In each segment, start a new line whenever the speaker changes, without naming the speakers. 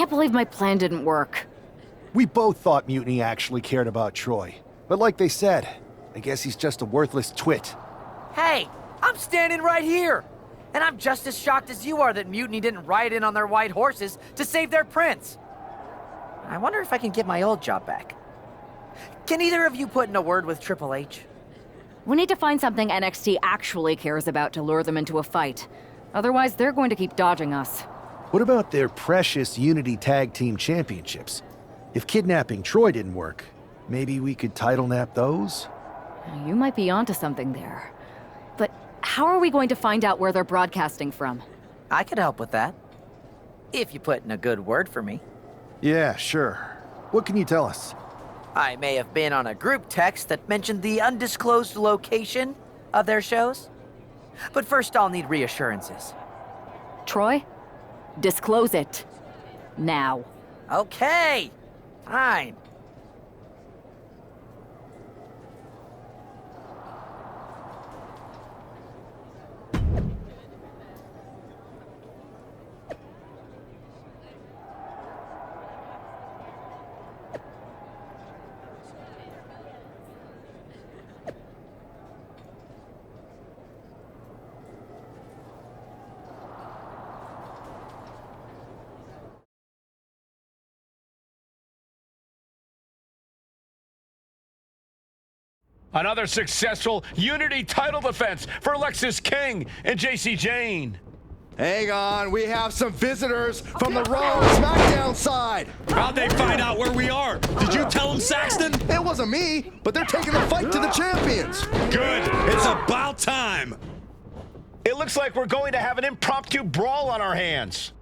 can't believe my plan didn't work.
We both thought Mutiny actually cared about Troy. But like they said, I guess he's just a worthless twit.
Hey, I'm standing right here. And I'm just as shocked as you are that Mutiny didn't ride in on their white horses to save their prince. I wonder if I can get my old job back. Can either of you put in a word with Triple H?
We need to find something NXT actually cares about to lure them into a fight. Otherwise, they're going to keep dodging us.
What about their precious Unity Tag Team Championships? If kidnapping Troy didn't work, maybe we could title nap those?
You might be onto something there. But how are we going to find out where they're broadcasting from?
I could help with that. If you put in a good word for me.
Yeah, sure. What can you tell us?
I may have been on a group text that mentioned the undisclosed location of their shows. But first I'll need reassurances.
Troy? Disclose it. Now.
Okay. Fine.
Another successful Unity title defense for Lexis King and JC Jane.
Hang on, we have some visitors from the Raw and SmackDown side.
How'd they find out where we are? Did you tell them, Saxton?
It wasn't me, but they're taking the fight to the champions.
Good. It's about time.
It looks like we're going to have an impromptu brawl on our hands.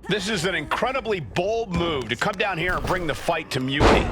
This is an incredibly bold move to come down here and bring the fight to Mutiny.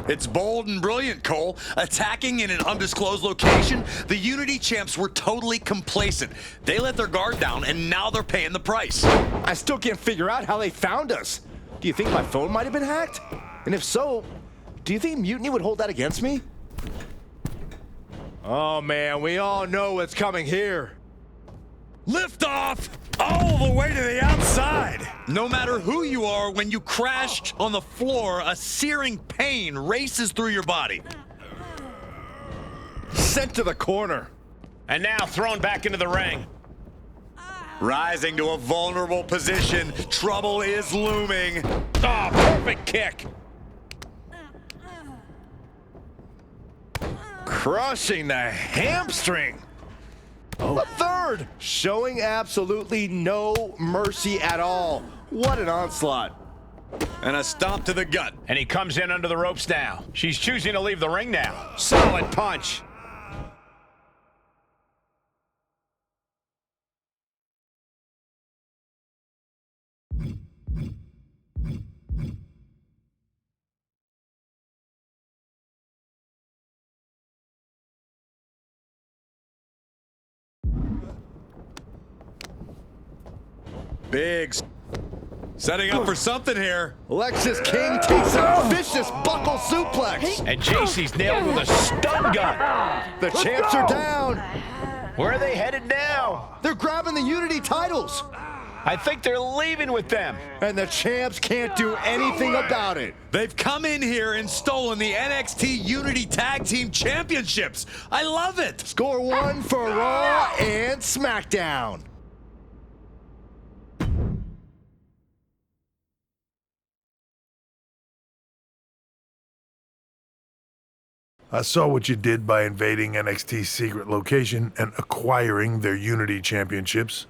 It's bold and brilliant, Cole. Attacking in an undisclosed location, the Unity champs were totally complacent. They let their guard down, and now they're paying the price.
I still can't figure out how they found us. Do you think my phone might have been hacked? And if so, do you think Mutiny would hold that against me? Oh man, we all know what's coming here.
Lift off all the way to the outside. No matter who you are, when you crash on the floor, a searing pain races through your body.
Sent to the corner.
And now thrown back into the ring.
Rising to a vulnerable position, trouble is looming.
Oh, perfect kick.
Crushing the hamstring. A third, showing absolutely no mercy at all. What an onslaught.
And a stomp to the gut.
And he comes in under the ropes now. She's choosing to leave the ring now. Solid punch.
Big. Setting up for something here.
Lexis King takes a vicious buckle suplex.
And JC's nailed with a stun gun.
The champs are down.
Where are they headed now?
They're grabbing the Unity titles.
I think they're leaving with them.
And the champs can't do anything about it.
They've come in here and stolen the NXT Unity Tag Team Championships. I love it.
Score one for Raw and SmackDown.
I saw what you did by invading NXT's secret location and acquiring their Unity championships.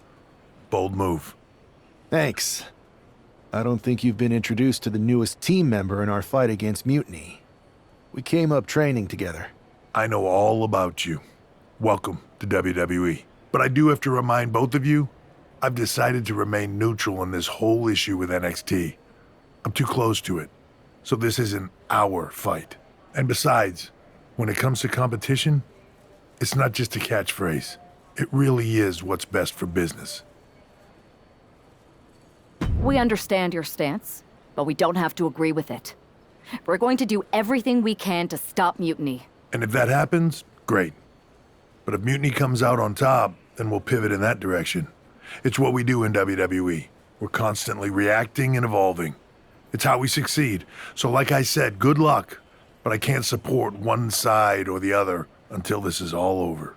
Bold move.
Thanks. I don't think you've been introduced to the newest team member in our fight against Mutiny. We came up training together.
I know all about you. Welcome to WWE. But I do have to remind both of you, I've decided to remain neutral in this whole issue with NXT. I'm too close to it. So this isn't our fight. And besides, when it comes to competition, it's not just a catchphrase. It really is what's best for business.
We understand your stance, but we don't have to agree with it. We're going to do everything we can to stop Mutiny.
And if that happens, great. But if Mutiny comes out on top, then we'll pivot in that direction. It's what we do in WWE. We're constantly reacting and evolving. It's how we succeed. So like I said, good luck. But I can't support one side or the other until this is all over.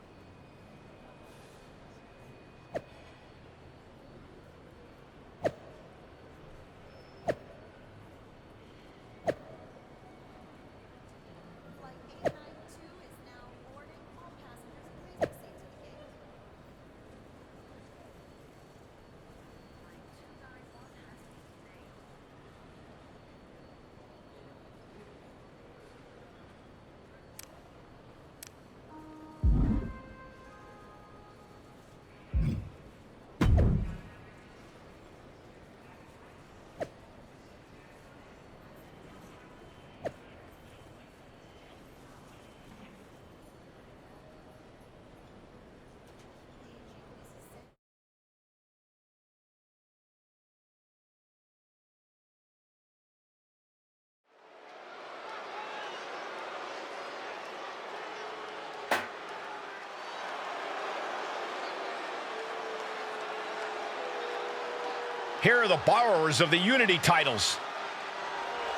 Here are the borrowers of the Unity titles.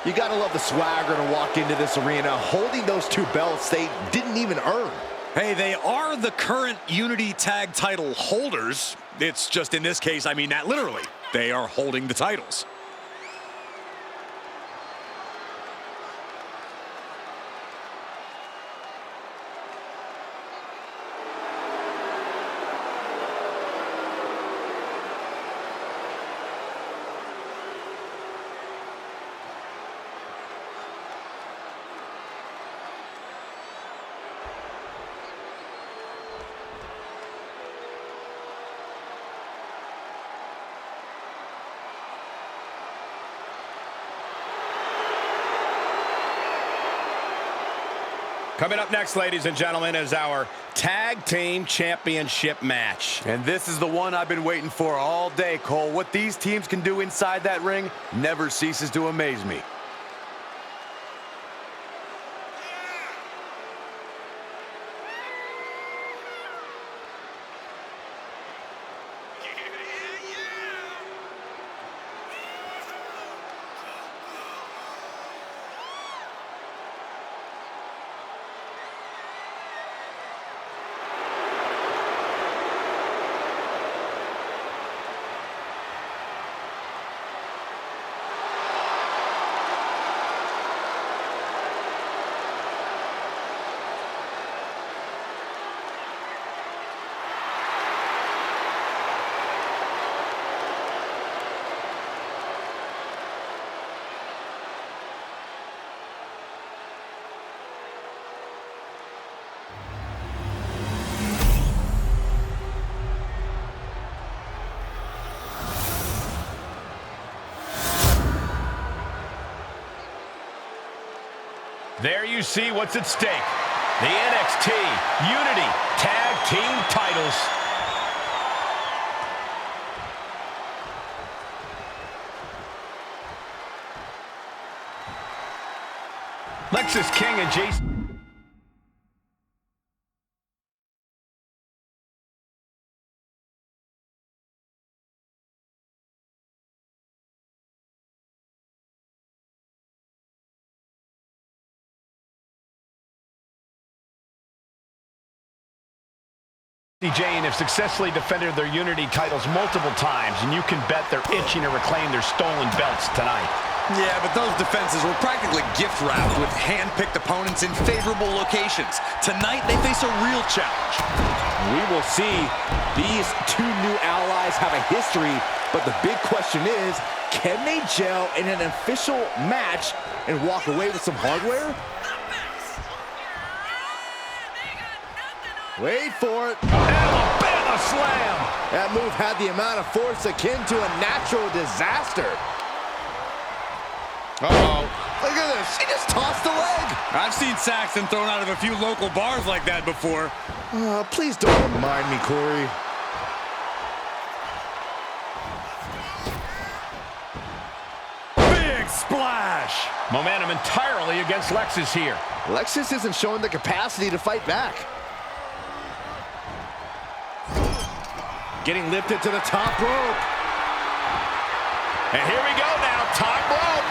You gotta love the swagger to walk into this arena holding those two belts they didn't even earn.
Hey, they are the current Unity Tag title holders. It's just in this case, I mean that literally. They are holding the titles.
Coming up next, ladies and gentlemen, is our Tag Team Championship match.
And this is the one I've been waiting for all day, Cole. What these teams can do inside that ring never ceases to amaze me.
There you see what's at stake. The NXT Unity Tag Team titles. Lexis King and Jason. Jane have successfully defended their Unity titles multiple times, and you can bet they're itching to reclaim their stolen belts tonight.
Yeah, but those defenses were practically gift wrapped with hand-picked opponents in favorable locations. Tonight, they face a real challenge.
We will see. These two new allies have a history, but the big question is, can they gel in an official match and walk away with some hardware? Wait for it.
Alabama slam!
That move had the amount of force akin to a natural disaster.
Uh-oh.
Look at this. She just tossed the leg.
I've seen Saxton thrown out of a few local bars like that before.
Please don't remind me, Corey.
Big splash.
Momentum entirely against Lexis here.
Lexis isn't showing the capacity to fight back. Getting lifted to the top rope.
And here we go now, top rope.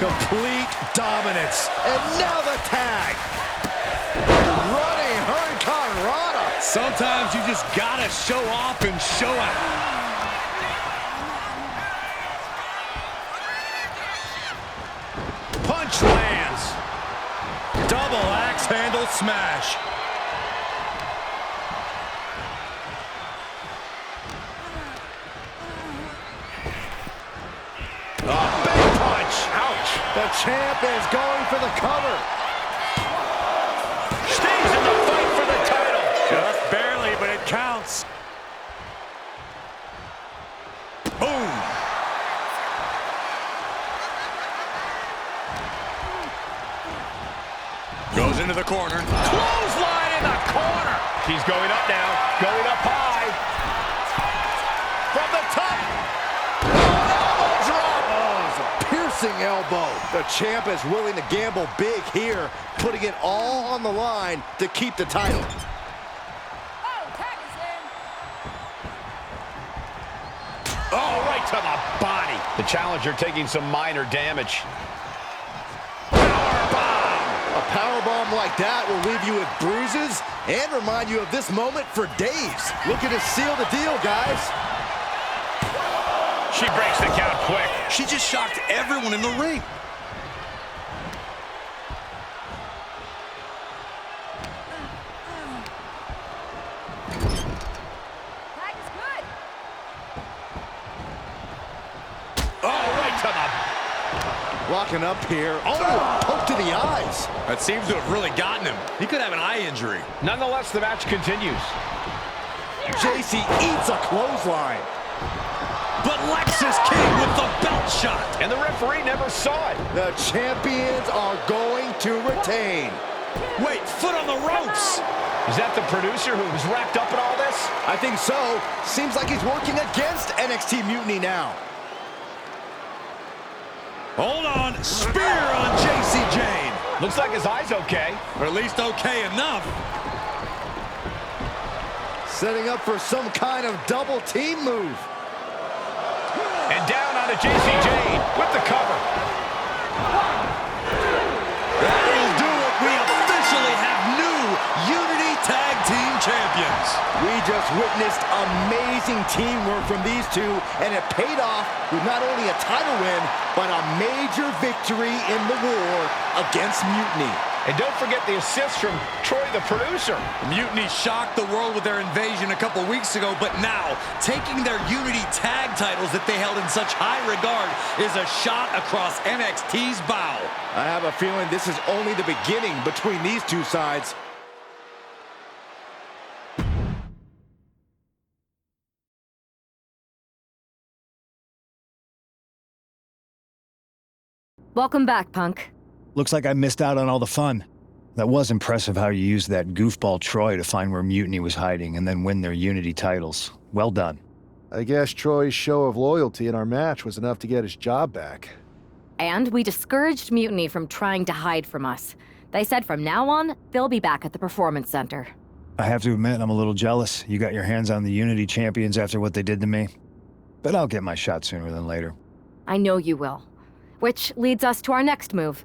Complete dominance. And now the tag. Running Hurricane Rana.
Sometimes you just gotta show off and show out.
Punch lands.
Double axe handle smash.
A big punch. Ouch.
The champ is going for the cover.
Stays in the fight for the title.
Just barely, but it counts. Boom. Goes into the corner.
Clothesline in the corner. He's going up now. Going up high. From the top. Elbow drop.
Oh, it's a piercing elbow. The champ is willing to gamble big here, putting it all on the line to keep the title.
Oh, right to the body. The challenger taking some minor damage.
A powerbomb like that will leave you with bruises and remind you of this moment for days. Looking to seal the deal, guys.
She breaks the count quick.
She just shocked everyone in the ring.
Locking up here. Oh, poke to the eyes.
That seems to have really gotten him. He could have an eye injury.
Nonetheless, the match continues.
JC eats a clothesline.
But Lexus King with the belt shot.
And the referee never saw it.
The champions are going to retain.
Wait, foot on the ropes.
Is that the producer who's wrapped up in all this?
I think so. Seems like he's working against NXT Mutiny now.
Hold on. Spear on JC Jane.
Looks like his eye's okay.
Or at least okay enough.
Setting up for some kind of double team move.
And down onto JC Jane with the cover.
That'll do it. We officially have new Unity Tag Team Champions.
We just witnessed amazing teamwork from these two, and it paid off with not only a title win, but a major victory in the war against Mutiny.
And don't forget the assist from Troy, the producer.
Mutiny shocked the world with their invasion a couple weeks ago, but now, taking their Unity tag titles that they held in such high regard is a shot across NXT's bow.
I have a feeling this is only the beginning between these two sides.
Welcome back, Punk.
Looks like I missed out on all the fun. That was impressive how you used that goofball Troy to find where Mutiny was hiding and then win their Unity titles. Well done.
I guess Troy's show of loyalty in our match was enough to get his job back.
And we discouraged Mutiny from trying to hide from us. They said from now on, they'll be back at the Performance Center.
I have to admit, I'm a little jealous. You got your hands on the Unity champions after what they did to me. But I'll get my shot sooner than later.
I know you will. Which leads us to our next move.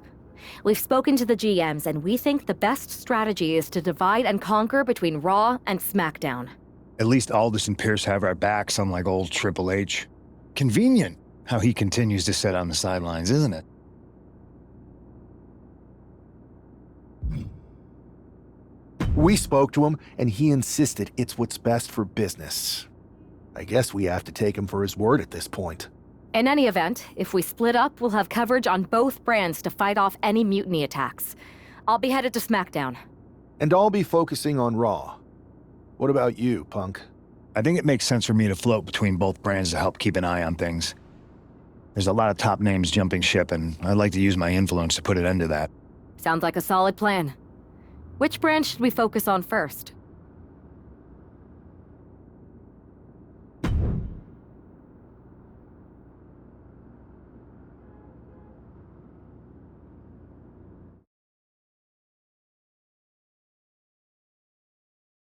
We've spoken to the GMs, and we think the best strategy is to divide and conquer between Raw and SmackDown.
At least Aldous and Pierce have our backs, unlike old Triple H. Convenient how he continues to sit on the sidelines, isn't it?
We spoke to him, and he insisted it's what's best for business. I guess we have to take him for his word at this point.
In any event, if we split up, we'll have coverage on both brands to fight off any Mutiny attacks. I'll be headed to SmackDown.
And I'll be focusing on Raw. What about you, Punk?
I think it makes sense for me to float between both brands to help keep an eye on things. There's a lot of top names jumping ship, and I'd like to use my influence to put an end to that.
Sounds like a solid plan. Which brand should we focus on first?